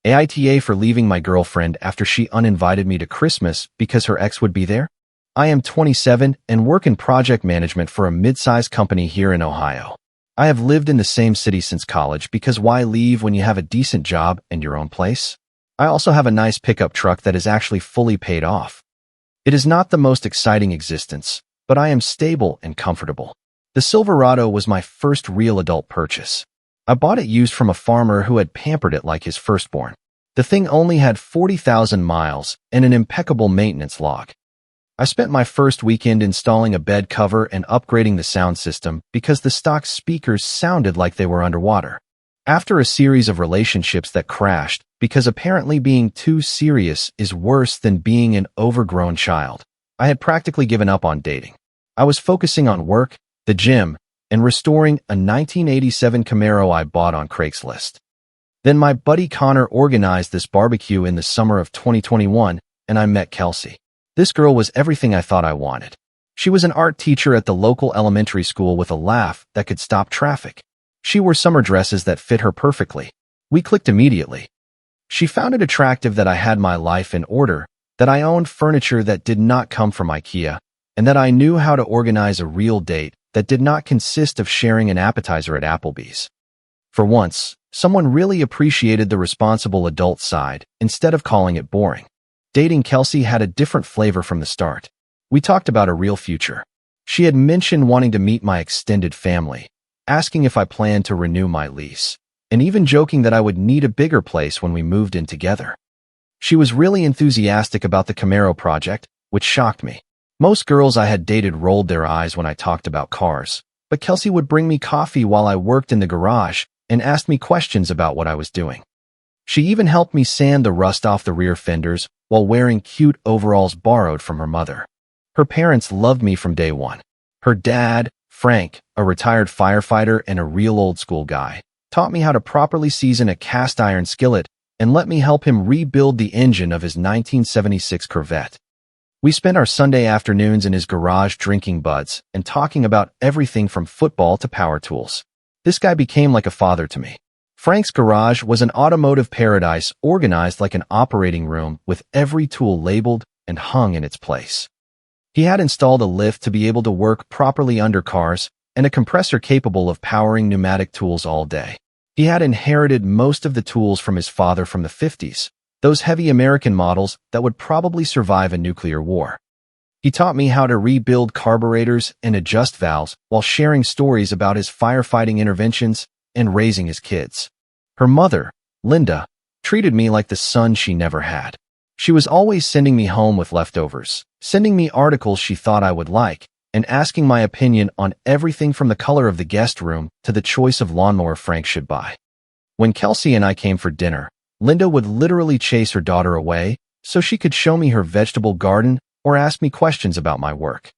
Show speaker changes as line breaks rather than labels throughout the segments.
AITA for leaving my girlfriend after she uninvited me to Christmas because her ex would be there? I am 27 and work in project management for a mid-sized company here in Ohio. I have lived in the same city since college because why leave when you have a decent job and your own place? I also have a nice pickup truck that is actually fully paid off. It is not the most exciting existence, but I am stable and comfortable. The Silverado was my first real adult purchase. I bought it used from a farmer who had pampered it like his firstborn. The thing only had 40,000 miles and an impeccable maintenance log. I spent my first weekend installing a bed cover and upgrading the sound system because the stock speakers sounded like they were underwater. After a series of relationships that crashed because apparently being too serious is worse than being an overgrown child, I had practically given up on dating. I was focusing on work, the gym, and restoring a 1987 Camaro I bought on Craigslist. Then my buddy Connor organized this barbecue in the summer of 2021, and I met Kelsey. This girl was everything I thought I wanted. She was an art teacher at the local elementary school with a laugh that could stop traffic. She wore summer dresses that fit her perfectly. We clicked immediately. She found it attractive that I had my life in order, that I owned furniture that did not come from IKEA, and that I knew how to organize a real date that did not consist of sharing an appetizer at Applebee's. For once, someone really appreciated the responsible adult side instead of calling it boring. Dating Kelsey had a different flavor from the start. We talked about a real future. She had mentioned wanting to meet my extended family, asking if I planned to renew my lease, and even joking that I would need a bigger place when we moved in together. She was really enthusiastic about the Camaro project, which shocked me. Most girls I had dated rolled their eyes when I talked about cars, but Kelsey would bring me coffee while I worked in the garage and asked me questions about what I was doing. She even helped me sand the rust off the rear fenders while wearing cute overalls borrowed from her mother. Her parents loved me from day one. Her dad, Frank, a retired firefighter and a real old-school guy, taught me how to properly season a cast-iron skillet and let me help him rebuild the engine of his 1976 Corvette. We spent our Sunday afternoons in his garage drinking buds and talking about everything from football to power tools. This guy became like a father to me. Frank's garage was an automotive paradise organized like an operating room with every tool labeled and hung in its place. He had installed a lift to be able to work properly under cars and a compressor capable of powering pneumatic tools all day. He had inherited most of the tools from his father from the 50s, those heavy American models that would probably survive a nuclear war. He taught me how to rebuild carburetors and adjust valves while sharing stories about his firefighting interventions and raising his kids. Her mother, Linda, treated me like the son she never had. She was always sending me home with leftovers, sending me articles she thought I would like, and asking my opinion on everything from the color of the guest room to the choice of lawnmower Frank should buy. When Kelsey and I came for dinner, Linda would literally chase her daughter away so she could show me her vegetable garden or ask me questions about my work.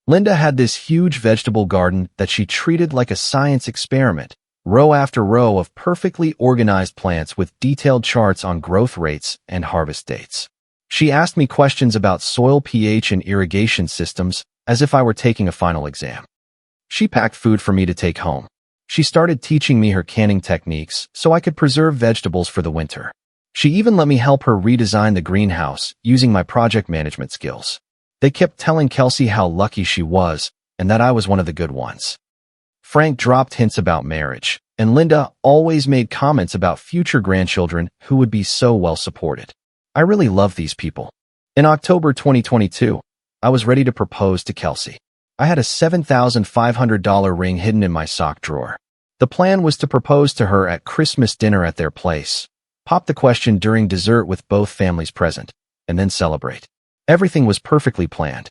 Linda had this huge vegetable garden that she treated like a science experiment, row after row of perfectly organized plants with detailed charts on growth rates and harvest dates. She asked me questions about soil pH and irrigation systems as if I were taking a final exam. She packed food for me to take home. She started teaching me her canning techniques so I could preserve vegetables for the winter. She even let me help her redesign the greenhouse using my project management skills. They kept telling Kelsey how lucky she was and that I was one of the good ones. Frank dropped hints about marriage, and Linda always made comments about future grandchildren who would be so well supported. I really love these people. In October 2022, I was ready to propose to Kelsey. I had a $7,500 ring hidden in my sock drawer. The plan was to propose to her at Christmas dinner at their place, pop the question during dessert with both families present, and then celebrate. Everything was perfectly planned.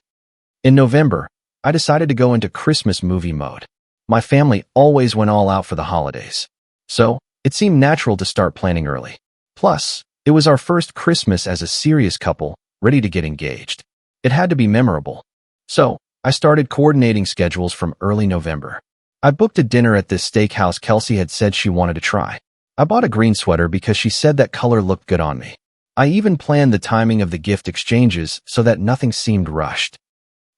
In November, I decided to go into Christmas movie mode. My family always went all out for the holidays, so it seemed natural to start planning early. Plus, it was our first Christmas as a serious couple, ready to get engaged. It had to be memorable. So, I started coordinating schedules from early November. I booked a dinner at this steakhouse Kelsey had said she wanted to try. I bought a green sweater because she said that color looked good on me. I even planned the timing of the gift exchanges so that nothing seemed rushed.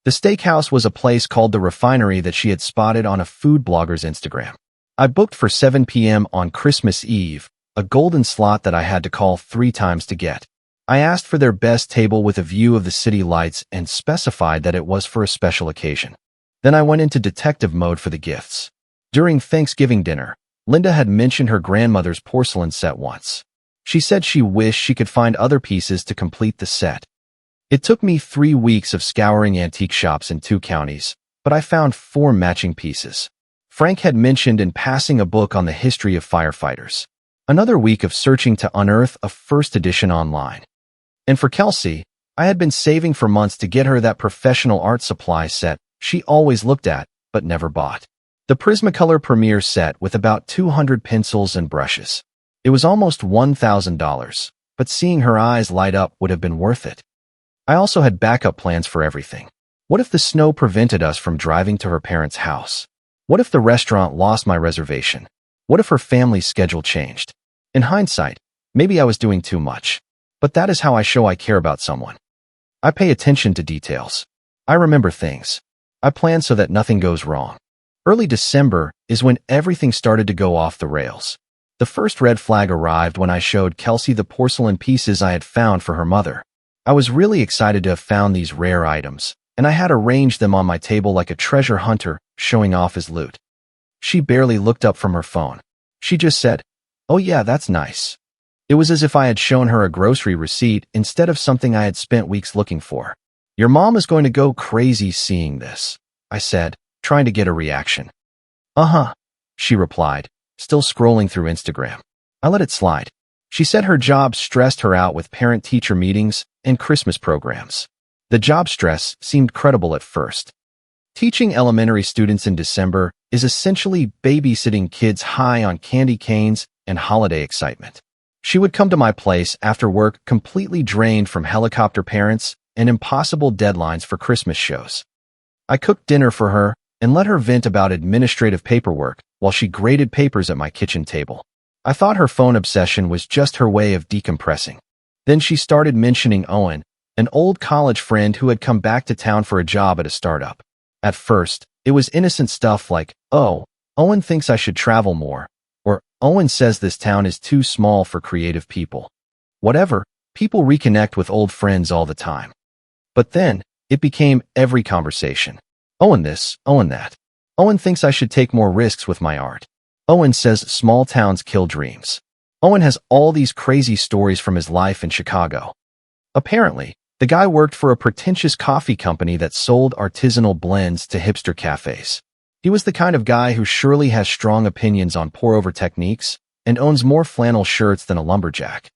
The steakhouse was a place called The Refinery that she had spotted on a food blogger's Instagram. I booked for 7 p.m. on Christmas Eve, a golden slot that I had to call 3 times to get. I asked for their best table with a view of the city lights and specified that it was for a special occasion. Then I went into detective mode for the gifts. During Thanksgiving dinner, Linda had mentioned her grandmother's porcelain set once. She said she wished she could find other pieces to complete the set. It took me 3 weeks of scouring antique shops in 2 counties, but I found 4 matching pieces. Frank had mentioned in passing a book on the history of firefighters. Another week of searching to unearth a first edition online. And for Kelsey, I had been saving for months to get her that professional art supply set she always looked at, but never bought. The Prismacolor Premier set with about 200 pencils and brushes. It was almost $1,000, but seeing her eyes light up would have been worth it. I also had backup plans for everything. What if the snow prevented us from driving to her parents' house? What if the restaurant lost my reservation? What if her family's schedule changed? In hindsight, maybe I was doing too much. But that is how I show I care about someone. I pay attention to details. I remember things. I plan so that nothing goes wrong. Early December is when everything started to go off the rails. The first red flag arrived when I showed Kelsey the porcelain pieces I had found for her mother. I was really excited to have found these rare items, and I had arranged them on my table like a treasure hunter showing off his loot. She barely looked up from her phone. She just said, "Oh yeah, that's nice." It was as if I had shown her a grocery receipt instead of something I had spent weeks looking for. "Your mom is going to go crazy seeing this," I said, trying to get a reaction. "Uh-huh," she replied, still scrolling through Instagram. I let it slide. She said her job stressed her out with parent-teacher meetings and Christmas programs. The job stress seemed credible at first. Teaching elementary students in December is essentially babysitting kids high on candy canes and holiday excitement. She would come to my place after work completely drained from helicopter parents and impossible deadlines for Christmas shows. I cooked dinner for her and let her vent about administrative paperwork while she graded papers at my kitchen table. I thought her phone obsession was just her way of decompressing. Then she started mentioning Owen, an old college friend who had come back to town for a job at a startup. At first, it was innocent stuff like, "Oh, Owen thinks I should travel more," or "Owen says this town is too small for creative people." Whatever, people reconnect with old friends all the time. But then, it became every conversation. "Owen this, Owen that. Owen thinks I should take more risks with my art. Owen says small towns kill dreams. Owen has all these crazy stories from his life in Chicago." Apparently, the guy worked for a pretentious coffee company that sold artisanal blends to hipster cafes. He was the kind of guy who surely has strong opinions on pour-over techniques and owns more flannel shirts than a lumberjack.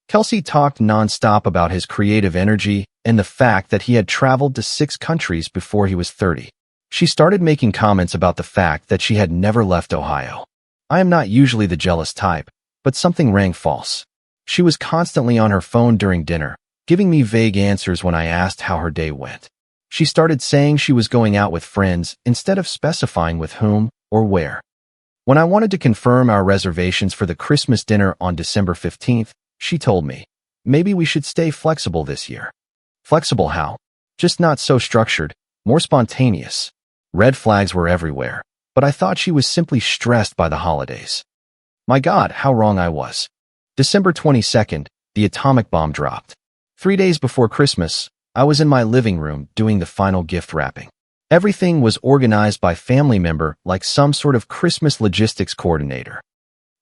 Kelsey talked nonstop about his creative energy and the fact that he had traveled to 6 countries before he was 30. She started making comments about the fact that she had never left Ohio. I am not usually the jealous type, but something rang false. She was constantly on her phone during dinner, giving me vague answers when I asked how her day went. She started saying she was going out with friends instead of specifying with whom or where. When I wanted to confirm our reservations for the Christmas dinner on December 15th, she told me, "Maybe we should stay flexible this year." Flexible how? Just not so structured, more spontaneous. Red flags were everywhere, but I thought she was simply stressed by the holidays. My God, how wrong I was. December 22nd, the atomic bomb dropped. 3 days before Christmas, I was in my living room doing the final gift wrapping. Everything was organized by family member like some sort of Christmas logistics coordinator.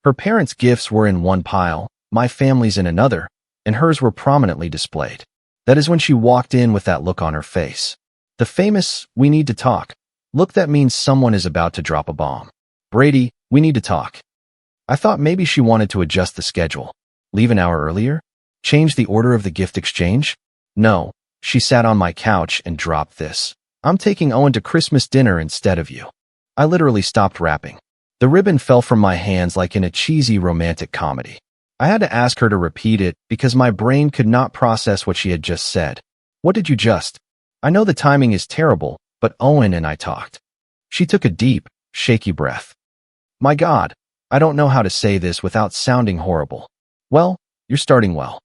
Her parents' gifts were in one pile, my family's in another, and hers were prominently displayed. That is when she walked in with that look on her face. The famous, "We need to talk" look that means someone is about to drop a bomb. "Brady, we need to talk." I thought maybe she wanted to adjust the schedule. Leave an hour earlier? Change the order of the gift exchange? No, she sat on my couch and dropped this. "I'm taking Owen to Christmas dinner instead of you." I literally stopped wrapping. The ribbon fell from my hands like in a cheesy romantic comedy. I had to ask her to repeat it because my brain could not process what she had just said. "What did you just?" "I know the timing is terrible, but Owen and I talked." She took a deep, shaky breath. My God, I don't know how to say this without sounding horrible. Well, you're starting well.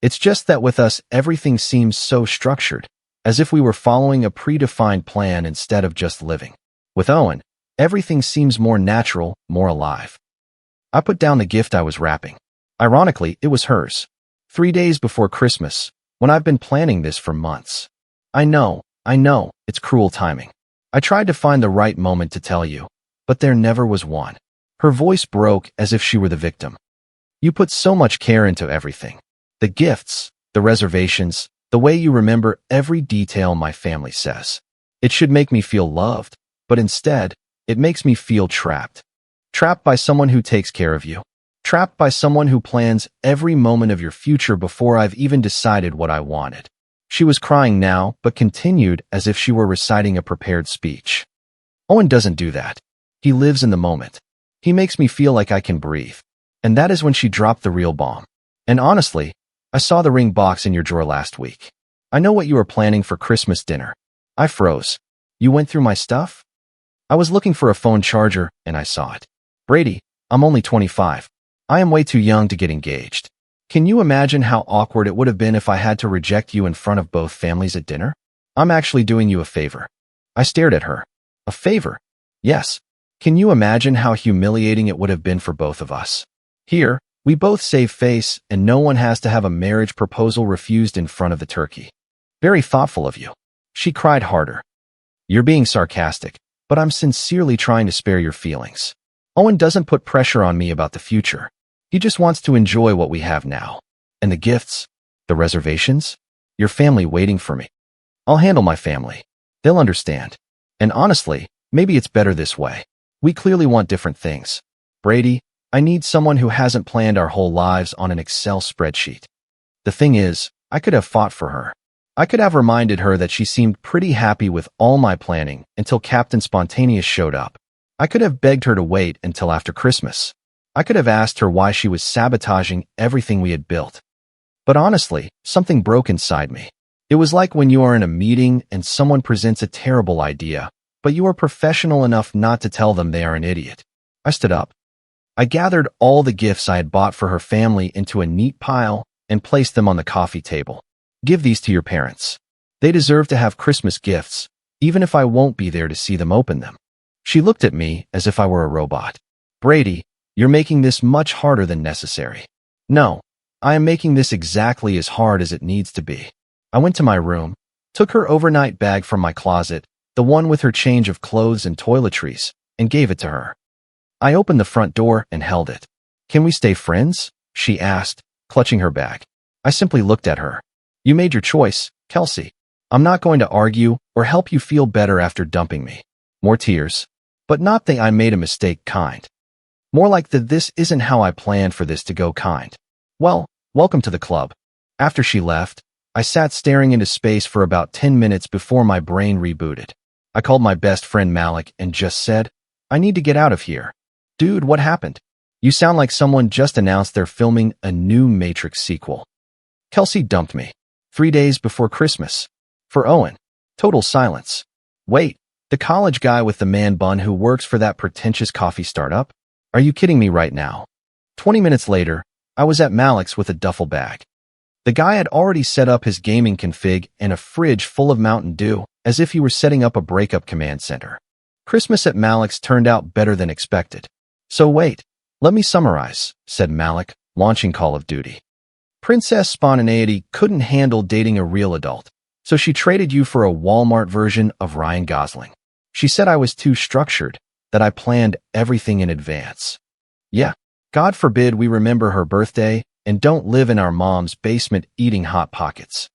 It's just that with us, everything seems so structured, as if we were following a predefined plan instead of just living. With Owen, everything seems more natural, more alive. I put down the gift I was wrapping. Ironically, it was hers. 3 days before Christmas, when I've been planning this for months. I know, it's cruel timing. I tried to find the right moment to tell you, but there never was one. Her voice broke as if she were the victim. You put so much care into everything. The gifts, the reservations, the way you remember every detail my family says. It should make me feel loved, but instead, it makes me feel trapped. Trapped by someone who takes care of you. Trapped by someone who plans every moment of your future before I've even decided what I wanted. She was crying now, but continued as if she were reciting a prepared speech. Owen doesn't do that. He lives in the moment. He makes me feel like I can breathe. And that is when she dropped the real bomb. And honestly, I saw the ring box in your drawer last week. I know what you were planning for Christmas dinner. I froze. You went through my stuff? I was looking for a phone charger, and I saw it. Brady, I'm only 25. I am way too young to get engaged. Can you imagine how awkward it would have been if I had to reject you in front of both families at dinner? I'm actually doing you a favor. I stared at her. A favor? Yes. Can you imagine how humiliating it would have been for both of us? Here, we both save face, and no one has to have a marriage proposal refused in front of the turkey. Very thoughtful of you. She cried harder. You're being sarcastic, but I'm sincerely trying to spare your feelings. Owen doesn't put pressure on me about the future. He just wants to enjoy what we have now. And the gifts, the reservations, your family waiting for me. I'll handle my family. They'll understand. And honestly, maybe it's better this way. We clearly want different things. Brady, I need someone who hasn't planned our whole lives on an Excel spreadsheet. The thing is, I could have fought for her. I could have reminded her that she seemed pretty happy with all my planning until Captain Spontaneous showed up. I could have begged her to wait until after Christmas. I could have asked her why she was sabotaging everything we had built. But honestly, something broke inside me. It was like when you are in a meeting and someone presents a terrible idea, but you are professional enough not to tell them they are an idiot. I stood up. I gathered all the gifts I had bought for her family into a neat pile and placed them on the coffee table. Give these to your parents. They deserve to have Christmas gifts, even if I won't be there to see them open them. She looked at me as if I were a robot. Brady, you're making this much harder than necessary. No, I am making this exactly as hard as it needs to be. I went to my room, took her overnight bag from my closet, the one with her change of clothes and toiletries, and gave it to her. I opened the front door and held it. Can we stay friends? She asked, clutching her bag. I simply looked at her. You made your choice, Kelsey. I'm not going to argue or help you feel better after dumping me. More tears. But not the I made a mistake kind. More like the this isn't how I planned for this to go kind. Well, welcome to the club. After she left, I sat staring into space for about 10 minutes before my brain rebooted. I called my best friend Malik and just said, I need to get out of here. Dude, what happened? You sound like someone just announced they're filming a new Matrix sequel. Kelsey dumped me. 3 days before Christmas. For Owen. Total silence. Wait, the college guy with the man bun who works for that pretentious coffee startup? Are you kidding me right now? 20 minutes later, I was at Malik's with a duffel bag. The guy had already set up his gaming config and a fridge full of Mountain Dew, as if he were setting up a breakup command center. Christmas at Malik's turned out better than expected. So wait, let me summarize, said Malik, launching Call of Duty. Princess Spontaneity couldn't handle dating a real adult, so she traded you for a Walmart version of Ryan Gosling. She said I was too structured, that I planned everything in advance. Yeah, God forbid we remember her birthday and don't live in our mom's basement eating Hot Pockets.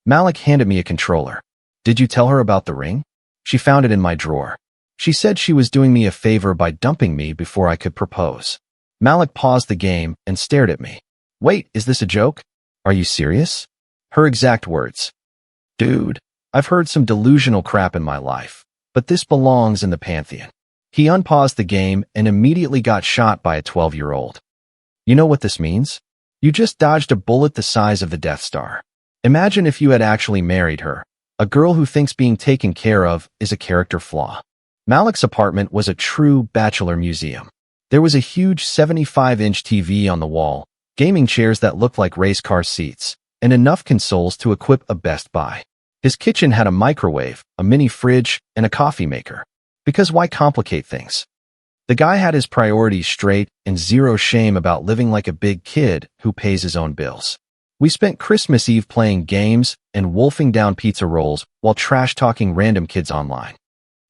Malik handed me a controller. Did you tell her about the ring? She found it in my drawer. She said she was doing me a favor by dumping me before I could propose. Malik paused the game and stared at me. Wait, is this a joke? Are you serious? Her exact words. Dude, I've heard some delusional crap in my life, but this belongs in the pantheon. He unpaused the game and immediately got shot by a 12-year-old. You know what this means? You just dodged a bullet the size of the Death Star. Imagine if you had actually married her, a girl who thinks being taken care of is a character flaw. Malik's apartment was a true bachelor museum. There was a huge 75-inch TV on the wall, gaming chairs that looked like race car seats, and enough consoles to equip a Best Buy. His kitchen had a microwave, a mini fridge, and a coffee maker. Because why complicate things? The guy had his priorities straight and zero shame about living like a big kid who pays his own bills. We spent Christmas Eve playing games and wolfing down pizza rolls while trash-talking random kids online.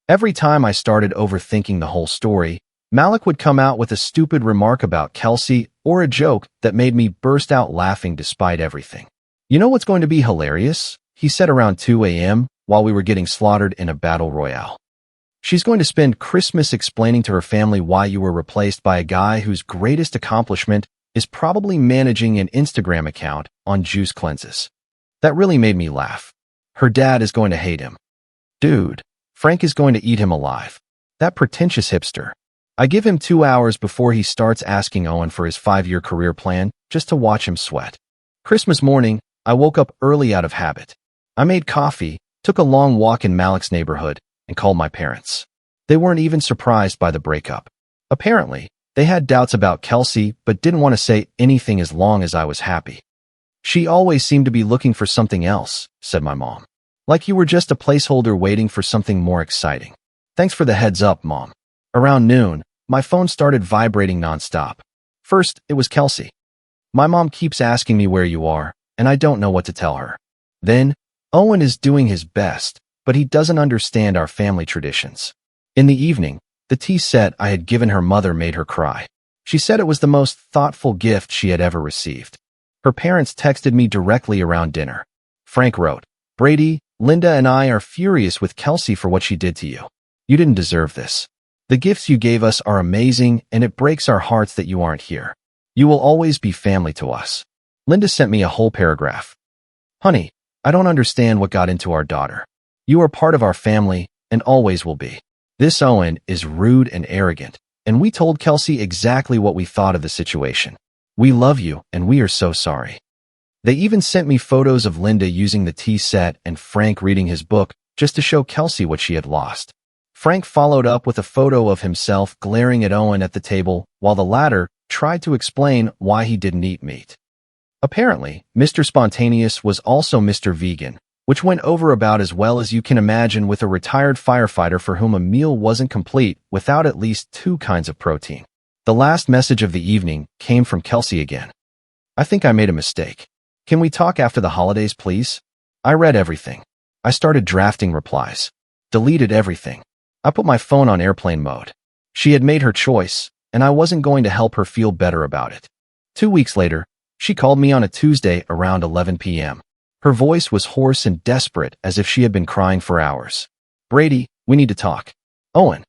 Every time I started overthinking the whole story, Malik would come out with a stupid remark about Kelsey or a joke that made me burst out laughing despite everything. "You know what's going to be hilarious?" he said around 2 a.m. while we were getting slaughtered in a battle royale. "She's going to spend Christmas explaining to her family why you were replaced by a guy whose greatest accomplishment is probably managing an Instagram account on juice cleanses." That really made me laugh. Her dad is going to hate him. Dude, Frank is going to eat him alive. That pretentious hipster. I give him 2 hours before he starts asking Owen for his 5-year career plan just to watch him sweat. Christmas morning, I woke up early out of habit. I made coffee, took a long walk in Malik's neighborhood, and called my parents. They weren't even surprised by the breakup. Apparently, they had doubts about Kelsey but didn't want to say anything as long as I was happy. "She always seemed to be looking for something else," said my mom. "Like you were just a placeholder waiting for something more exciting." "Thanks for the heads up, Mom." Around noon, my phone started vibrating nonstop. First, it was Kelsey. "My mom keeps asking me where you are, and I don't know what to tell her." Then, "Owen is doing his best, but he doesn't understand our family traditions." In the evening, the tea set I had given her mother made her cry. She said it was the most thoughtful gift she had ever received. Her parents texted me directly around dinner. Frank wrote, "Brady, Linda and I are furious with Kelsey for what she did to you. You didn't deserve this. The gifts you gave us are amazing, and it breaks our hearts that you aren't here. You will always be family to us." Linda sent me a whole paragraph. "Honey, I don't understand what got into our daughter. You are part of our family and always will be. This Owen is rude and arrogant, and we told Kelsey exactly what we thought of the situation. We love you, and we are so sorry." They even sent me photos of Linda using the tea set and Frank reading his book just to show Kelsey what she had lost. Frank followed up with a photo of himself glaring at Owen at the table while the latter tried to explain why he didn't eat meat. Apparently, Mr. Spontaneous was also Mr. Vegan, which went over about as well as you can imagine with a retired firefighter for whom a meal wasn't complete without at least 2 kinds of protein. The last message of the evening came from Kelsey again. "I think I made a mistake. Can we talk after the holidays, please?" I read everything. I started drafting replies. Deleted everything. I put my phone on airplane mode. She had made her choice, and I wasn't going to help her feel better about it. 2 weeks later, she called me on a Tuesday around 11 p.m. Her voice was hoarse and desperate as if she had been crying for hours. "Brady, we need to talk. Owen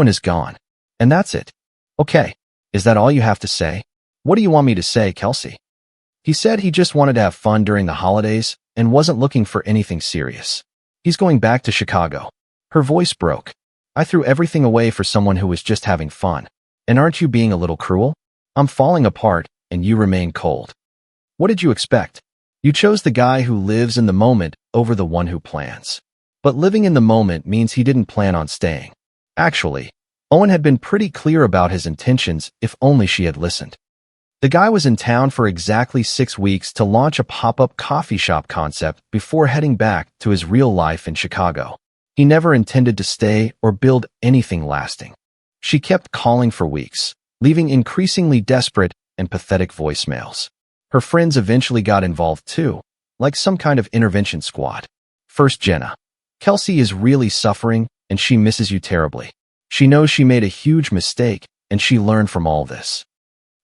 is gone. And that's it." "Okay. Is that all you have to say?" "What do you want me to say, Kelsey?" "He said he just wanted to have fun during the holidays and wasn't looking for anything serious. He's going back to Chicago." Her voice broke. "I threw everything away for someone who was just having fun. And aren't you being a little cruel? I'm falling apart, and you remain cold. What did you expect? You chose the guy who lives in the moment over the one who plans." But living in the moment means he didn't plan on staying. Actually, Owen had been pretty clear about his intentions if only she had listened. The guy was in town for exactly 6 weeks to launch a pop-up coffee shop concept before heading back to his real life in Chicago. He never intended to stay or build anything lasting. She kept calling for weeks, leaving increasingly desperate and pathetic voicemails. Her friends eventually got involved too, like some kind of intervention squad. First, Jenna. "Kelsey is really suffering, and she misses you terribly. She knows she made a huge mistake, and she learned from all this."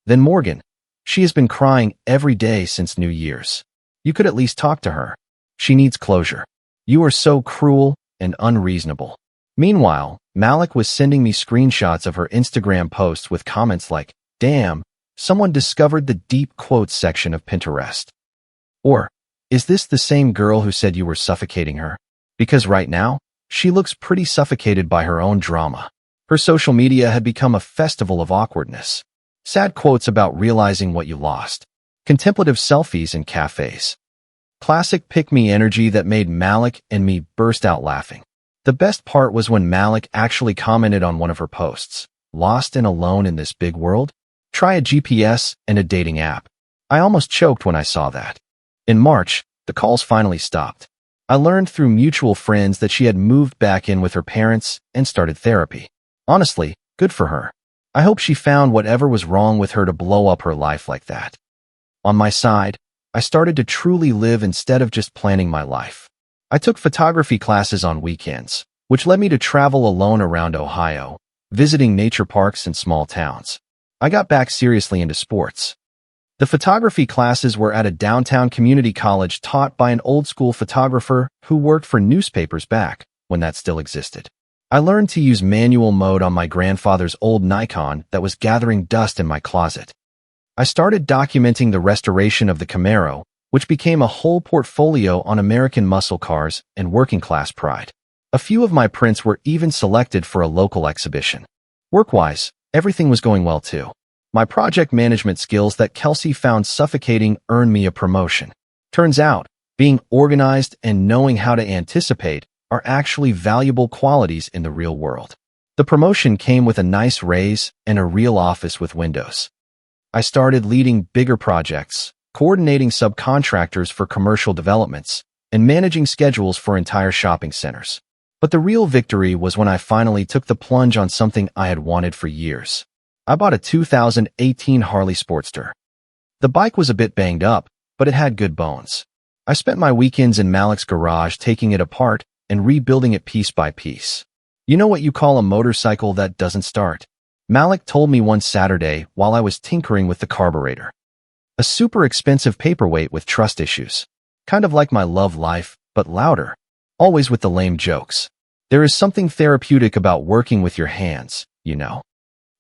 Then Morgan. "She has been crying every day since New Year's. You could at least talk to her. She needs closure. You are so cruel and unreasonable." Meanwhile, Malik was sending me screenshots of her Instagram posts with comments like, "Damn, someone discovered the deep quotes section of Pinterest." Or, "Is this the same girl who said you were suffocating her? Because right now, she looks pretty suffocated by her own drama." Her social media had become a festival of awkwardness. Sad quotes about realizing what you lost. Contemplative selfies in cafes. Classic pick-me energy that made Malik and me burst out laughing. The best part was when Malik actually commented on one of her posts. "Lost and alone in this big world? Try a GPS and a dating app." I almost choked when I saw that. In March, the calls finally stopped. I learned through mutual friends that she had moved back in with her parents and started therapy. Honestly, good for her. I hope she found whatever was wrong with her to blow up her life like that. On my side, I started to truly live instead of just planning my life. I took photography classes on weekends, which led me to travel alone around Ohio, visiting nature parks and small towns. I got back seriously into sports. The photography classes were at a downtown community college taught by an old-school photographer who worked for newspapers back when that still existed. I learned to use manual mode on my grandfather's old Nikon that was gathering dust in my closet. I started documenting the restoration of the Camaro, which became a whole portfolio on American muscle cars and working-class pride. A few of my prints were even selected for a local exhibition. Work-wise, everything was going well too. My project management skills that Kelsey found suffocating earned me a promotion. Turns out, being organized and knowing how to anticipate are actually valuable qualities in the real world. The promotion came with a nice raise and a real office with windows. I started leading bigger projects, coordinating subcontractors for commercial developments, and managing schedules for entire shopping centers. But the real victory was when I finally took the plunge on something I had wanted for years. I bought a 2018 Harley Sportster. The bike was a bit banged up, but it had good bones. I spent my weekends in Malik's garage taking it apart and rebuilding it piece by piece. You know what you call a motorcycle that doesn't start? Malik told me one Saturday while I was tinkering with the carburetor. A super expensive paperweight with trust issues. Kind of like my love life, but louder. Always with the lame jokes. There is something therapeutic about working with your hands, you know.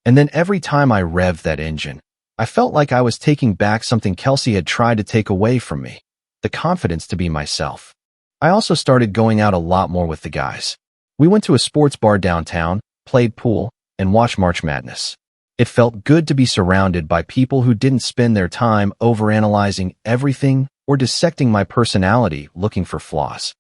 And then every time I revved that engine, I felt like I was taking back something Kelsey had tried to take away from me, the confidence to be myself. I also started going out a lot more with the guys. We went to a sports bar downtown, played pool, and watched March Madness. It felt good to be surrounded by people who didn't spend their time overanalyzing everything or dissecting my personality looking for flaws.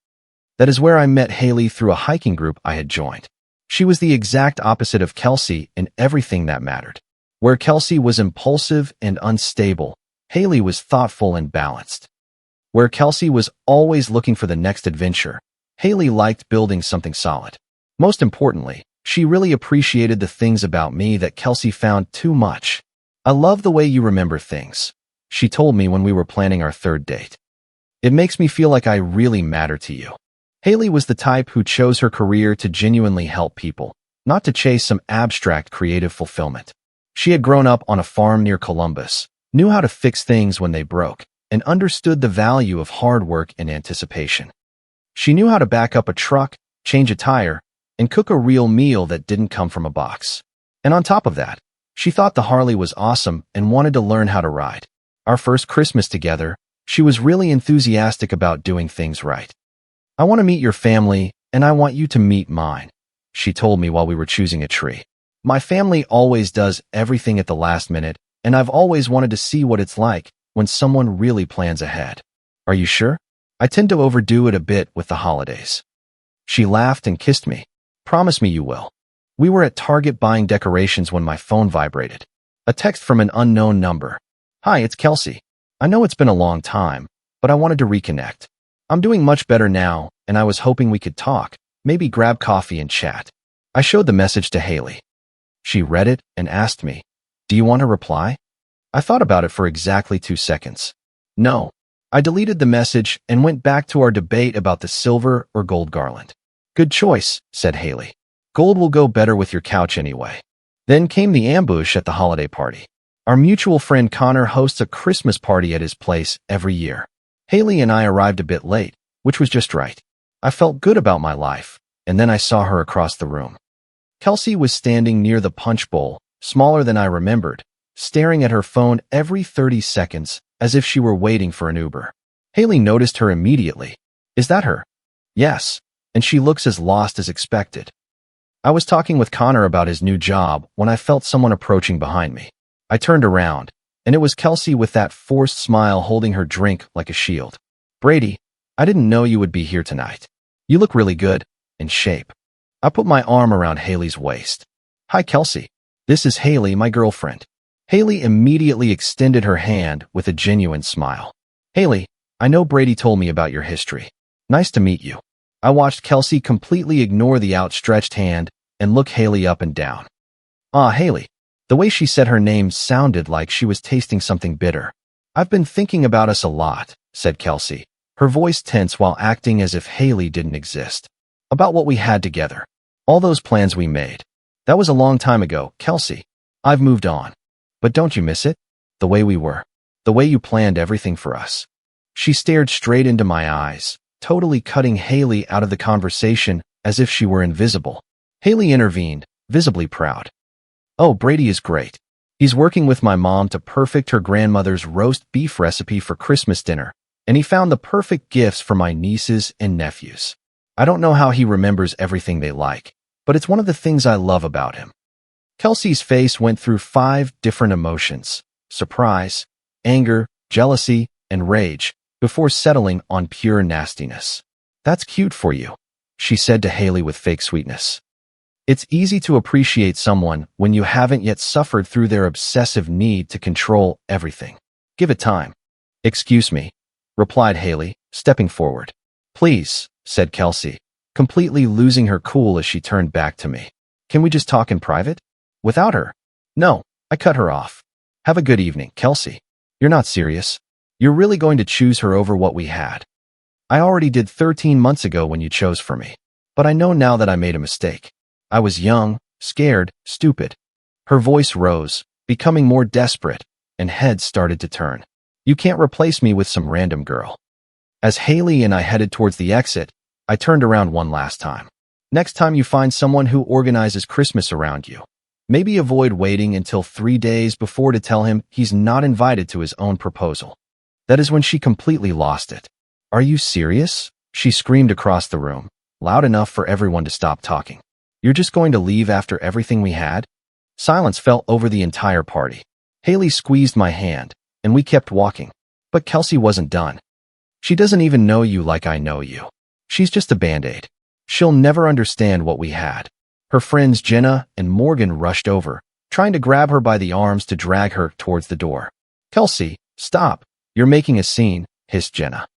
That is where I met Haley through a hiking group I had joined. She was the exact opposite of Kelsey in everything that mattered. Where Kelsey was impulsive and unstable, Haley was thoughtful and balanced. Where Kelsey was always looking for the next adventure, Haley liked building something solid. Most importantly, she really appreciated the things about me that Kelsey found too much. I love the way you remember things, she told me when we were planning our third date. It makes me feel like I really matter to you. Haley was the type who chose her career to genuinely help people, not to chase some abstract creative fulfillment. She had grown up on a farm near Columbus, knew how to fix things when they broke, and understood the value of hard work and anticipation. She knew how to back up a truck, change a tire, and cook a real meal that didn't come from a box. And on top of that, she thought the Harley was awesome and wanted to learn how to ride. Our first Christmas together, she was really enthusiastic about doing things right. I want to meet your family, and I want you to meet mine, she told me while we were choosing a tree. My family always does everything at the last minute, and I've always wanted to see what it's like when someone really plans ahead. Are you sure? I tend to overdo it a bit with the holidays. She laughed and kissed me. Promise me you will. We were at Target buying decorations when my phone vibrated. A text from an unknown number. Hi, it's Kelsey. I know it's been a long time, but I wanted to reconnect. I'm doing much better now, and I was hoping we could talk, maybe grab coffee and chat. I showed the message to Haley. She read it and asked me, "Do you want to reply?" I thought about it for exactly 2 seconds. No. I deleted the message and went back to our debate about the silver or gold garland. Good choice, said Haley. Gold will go better with your couch anyway. Then came the ambush at the holiday party. Our mutual friend Connor hosts a Christmas party at his place every year. Haley and I arrived a bit late, which was just right. I felt good about my life, and then I saw her across the room. Kelsey was standing near the punch bowl, smaller than I remembered, staring at her phone every 30 seconds as if she were waiting for an Uber. Haley noticed her immediately. Is that her? Yes, and she looks as lost as expected. I was talking with Connor about his new job when I felt someone approaching behind me. I turned around, and it was Kelsey with that forced smile holding her drink like a shield. Brady, I didn't know you would be here tonight. You look really good, in shape. I put my arm around Haley's waist. Hi, Kelsey. This is Haley, my girlfriend. Haley immediately extended her hand with a genuine smile. Haley, I know Brady told me about your history. Nice to meet you. I watched Kelsey completely ignore the outstretched hand and look Haley up and down. Ah, Haley. The way she said her name sounded like she was tasting something bitter. "I've been thinking about us a lot," said Kelsey, her voice tense while acting as if Haley didn't exist. "About what we had together. All those plans we made. That was a long time ago, Kelsey. I've moved on. But don't you miss it? The way we were. The way you planned everything for us." She stared straight into my eyes, totally cutting Haley out of the conversation as if she were invisible. Haley intervened, visibly proud. "Oh, Brady is great. He's working with my mom to perfect her grandmother's roast beef recipe for Christmas dinner, and he found the perfect gifts for my nieces and nephews. I don't know how he remembers everything they like, but it's one of the things I love about him." Kelsey's face went through 5 different emotions: surprise, anger, jealousy, and rage, before settling on pure nastiness. "That's cute for you," she said to Haley with fake sweetness. "It's easy to appreciate someone when you haven't yet suffered through their obsessive need to control everything. Give it time." "Excuse me," replied Haley, stepping forward. "Please," said Kelsey, completely losing her cool as she turned back to me. "Can we just talk in private? Without her?" "No," I cut her off. "Have a good evening, Kelsey. You're not serious? You're really going to choose her over what we had?" "I already did 13 months ago when you chose for me. But I know now that I made a mistake. I was young, scared, stupid." Her voice rose, becoming more desperate, and heads started to turn. "You can't replace me with some random girl." As Haley and I headed towards the exit, I turned around one last time. "Next time you find someone who organizes Christmas around you, maybe avoid waiting until 3 days before to tell him he's not invited to his own proposal." That is when she completely lost it. "Are you serious?" she screamed across the room, loud enough for everyone to stop talking. "You're just going to leave after everything we had?" Silence fell over the entire party. Haley squeezed my hand, and we kept walking. But Kelsey wasn't done. "She doesn't even know you like I know you. She's just a Band-Aid. She'll never understand what we had." Her friends Jenna and Morgan rushed over, trying to grab her by the arms to drag her towards the door. "Kelsey, stop. You're making a scene," hissed Jenna.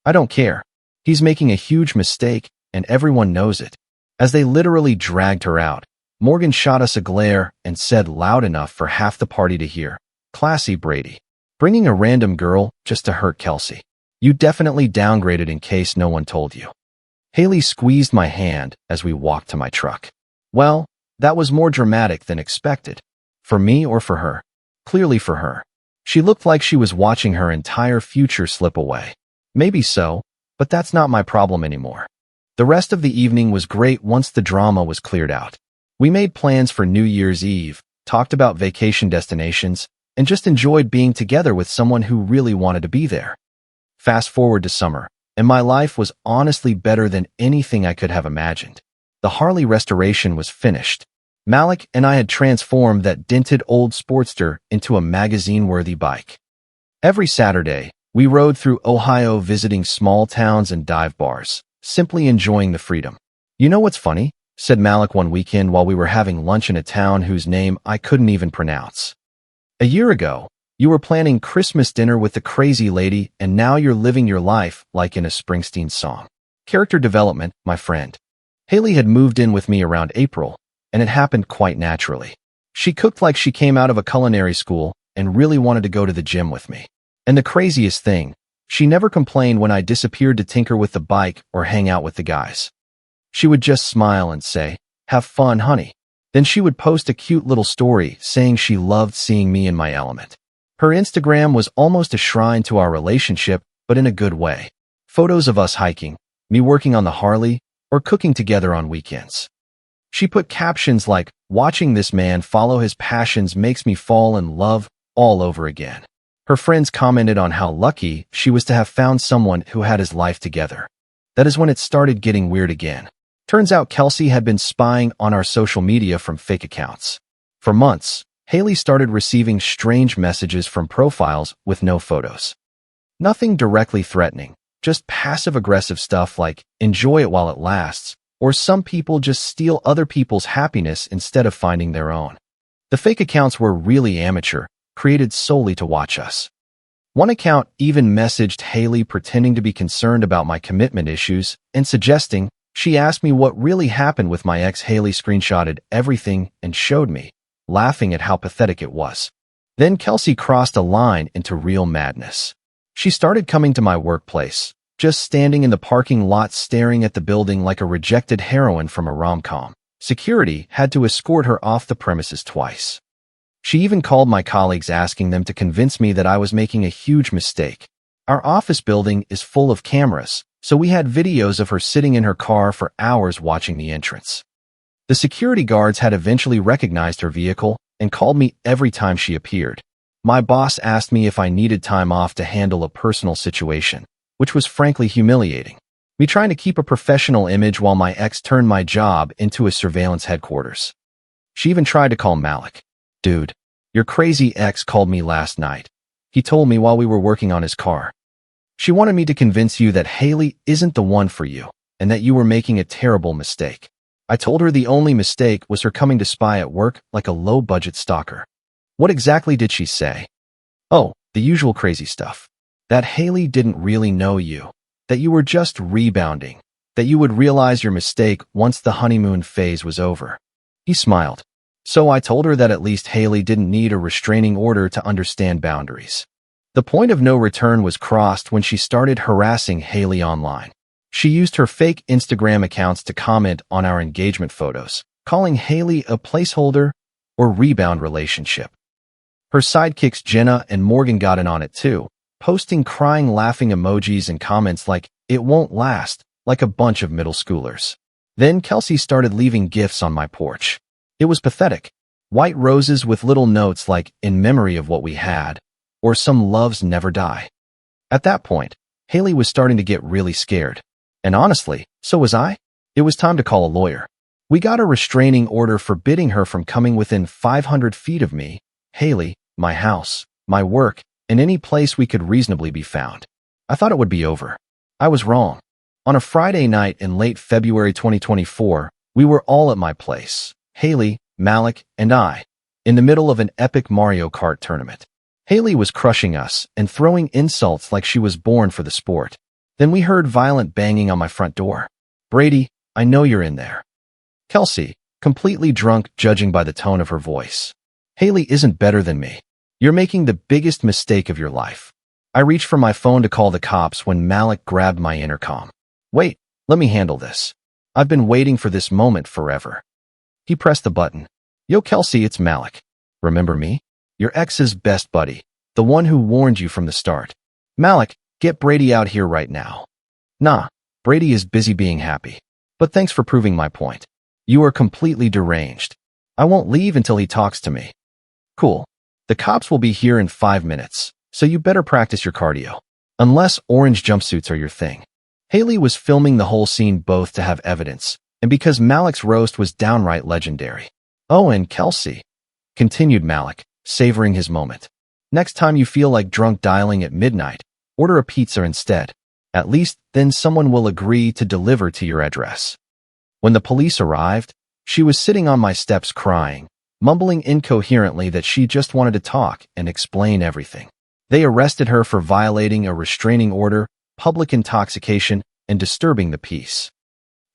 "I don't care. He's making a huge mistake, and everyone knows it." As they literally dragged her out, Morgan shot us a glare and said loud enough for half the party to hear, "Classy, Brady. Bringing a random girl just to hurt Kelsey. You definitely downgraded in case no one told you." Haley squeezed my hand as we walked to my truck. Well, that was more dramatic than expected. For me or for her? Clearly for her. She looked like she was watching her entire future slip away. Maybe so, but that's not my problem anymore. The rest of the evening was great once the drama was cleared out. We made plans for New Year's Eve, talked about vacation destinations, and just enjoyed being together with someone who really wanted to be there. Fast forward to summer, and my life was honestly better than anything I could have imagined. The Harley restoration was finished. Malik and I had transformed that dented old Sportster into a magazine-worthy bike. Every Saturday, we rode through Ohio visiting small towns and dive bars, simply enjoying the freedom. "You know what's funny?" said Malik one weekend while we were having lunch in a town whose name I couldn't even pronounce. "A year ago, you were planning Christmas dinner with the crazy lady, and now you're living your life like in a Springsteen song." Character development, my friend. Haley had moved in with me around April, and it happened quite naturally. She cooked like she came out of a culinary school and really wanted to go to the gym with me. And the craziest thing, she never complained when I disappeared to tinker with the bike or hang out with the guys. She would just smile and say, "Have fun, honey." Then she would post a cute little story saying she loved seeing me in my element. Her Instagram was almost a shrine to our relationship, but in a good way. Photos of us hiking, me working on the Harley, or cooking together on weekends. She put captions like, "Watching this man follow his passions makes me fall in love all over again." Her friends commented on how lucky she was to have found someone who had his life together. That is when it started getting weird again. Turns out Kelsey had been spying on our social media from fake accounts. For months, Haley started receiving strange messages from profiles with no photos. Nothing directly threatening, just passive-aggressive stuff like, "Enjoy it while it lasts," or "Some people just steal other people's happiness instead of finding their own." The fake accounts were really amateur, created solely to watch us. One account even messaged Haley pretending to be concerned about my commitment issues and suggesting she asked me what really happened with my ex. Haley screenshotted everything and showed me, laughing at how pathetic it was. Then Kelsey crossed a line into real madness. She started coming to my workplace, just standing in the parking lot staring at the building like a rejected heroine from a rom-com. Security had to escort her off the premises twice. She even called my colleagues asking them to convince me that I was making a huge mistake. Our office building is full of cameras, so we had videos of her sitting in her car for hours watching the entrance. The security guards had eventually recognized her vehicle and called me every time she appeared. My boss asked me if I needed time off to handle a personal situation, which was frankly humiliating. Me trying to keep a professional image while my ex turned my job into a surveillance headquarters. She even tried to call Malik. Dude, your crazy ex called me last night. He told me while we were working on his car. She wanted me to convince you that Haley isn't the one for you and that you were making a terrible mistake. I told her the only mistake was her coming to spy at work like a low-budget stalker. What exactly did she say? Oh, the usual crazy stuff. That Haley didn't really know you, that you were just rebounding, that you would realize your mistake once the honeymoon phase was over. He smiled. So I told her that at least Haley didn't need a restraining order to understand boundaries. The point of no return was crossed when she started harassing Haley online. She used her fake Instagram accounts to comment on our engagement photos, calling Haley a placeholder or rebound relationship. Her sidekicks Jenna and Morgan got in on it too, posting crying laughing emojis and comments like, "It won't last," like a bunch of middle schoolers. Then Kelsey started leaving gifts on my porch. It was pathetic. White roses with little notes like, "In memory of what we had," or "Some loves never die." At that point, Haley was starting to get really scared. And honestly, so was I. It was time to call a lawyer. We got a restraining order forbidding her from coming within 500 feet of me, Haley, my house, my work, and any place we could reasonably be found. I thought it would be over. I was wrong. On a Friday night in late February 2024, we were all at my place, Haley, Malik, and I, in the middle of an epic Mario Kart tournament. Haley was crushing us and throwing insults like she was born for the sport. Then we heard violent banging on my front door. "Brady, I know you're in there." Kelsey, completely drunk judging by the tone of her voice. "Haley isn't better than me. You're making the biggest mistake of your life." I reached for my phone to call the cops when Malik grabbed my intercom. "Wait, let me handle this. I've been waiting for this moment forever." He pressed the button. "Yo, Kelsey, it's Malik. Remember me? Your ex's best buddy, the one who warned you from the start. Malik, get Brady out here right now." "Nah, Brady is busy being happy. But thanks for proving my point. You are completely deranged. I won't leave until he talks to me." "Cool. The cops will be here in 5 minutes, so you better practice your cardio. Unless orange jumpsuits are your thing." Haley was filming the whole scene both to have evidence, and because Malik's roast was downright legendary. "Oh, and Kelsey," continued Malik, savoring his moment. "Next time you feel like drunk dialing at midnight, order a pizza instead. At least then someone will agree to deliver to your address." When the police arrived, she was sitting on my steps crying, mumbling incoherently that she just wanted to talk and explain everything. They arrested her for violating a restraining order, public intoxication, and disturbing the peace.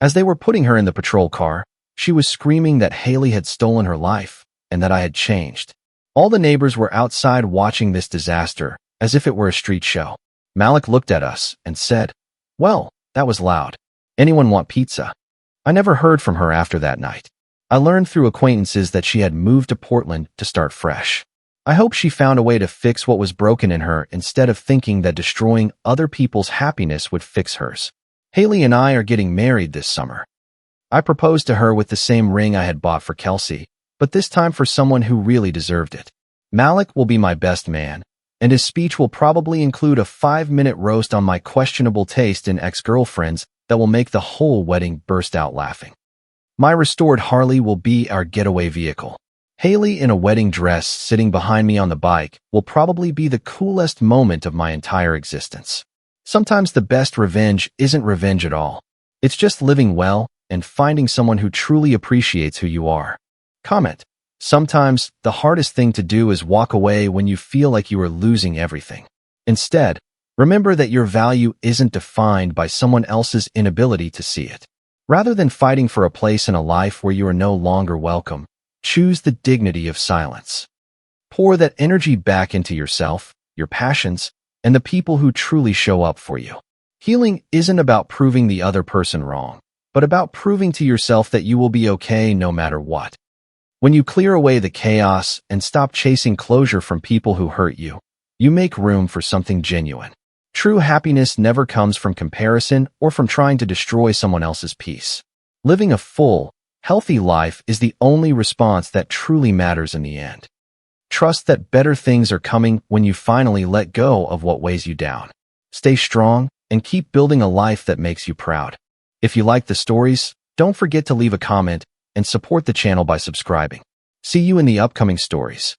As they were putting her in the patrol car, she was screaming that Haley had stolen her life and that I had changed. All the neighbors were outside watching this disaster as if it were a street show. Malik looked at us and said, "Well, that was loud. Anyone want pizza?" I never heard from her after that night. I learned through acquaintances that she had moved to Portland to start fresh. I hope she found a way to fix what was broken in her instead of thinking that destroying other people's happiness would fix hers. Haley and I are getting married this summer. I proposed to her with the same ring I had bought for Kelsey, but this time for someone who really deserved it. Malik will be my best man, and his speech will probably include a 5-minute roast on my questionable taste in ex-girlfriends that will make the whole wedding burst out laughing. My restored Harley will be our getaway vehicle. Haley in a wedding dress sitting behind me on the bike will probably be the coolest moment of my entire existence. Sometimes the best revenge isn't revenge at all. It's just living well and finding someone who truly appreciates who you are. Comment. Sometimes the hardest thing to do is walk away when you feel like you are losing everything. Instead, remember that your value isn't defined by someone else's inability to see it. Rather than fighting for a place in a life where you are no longer welcome, Choose the dignity of silence. Pour that energy back into yourself, your passions, and the people who truly show up for you. Healing isn't about proving the other person wrong, but about proving to yourself that you will be okay no matter what. When you clear away the chaos and stop chasing closure from people who hurt you, you make room for something genuine. True happiness never comes from comparison or from trying to destroy someone else's peace. Living a full, healthy life is the only response that truly matters in the end. Trust that better things are coming when you finally let go of what weighs you down. Stay strong and keep building a life that makes you proud. If you like the stories, don't forget to leave a comment and support the channel by subscribing. See you in the upcoming stories.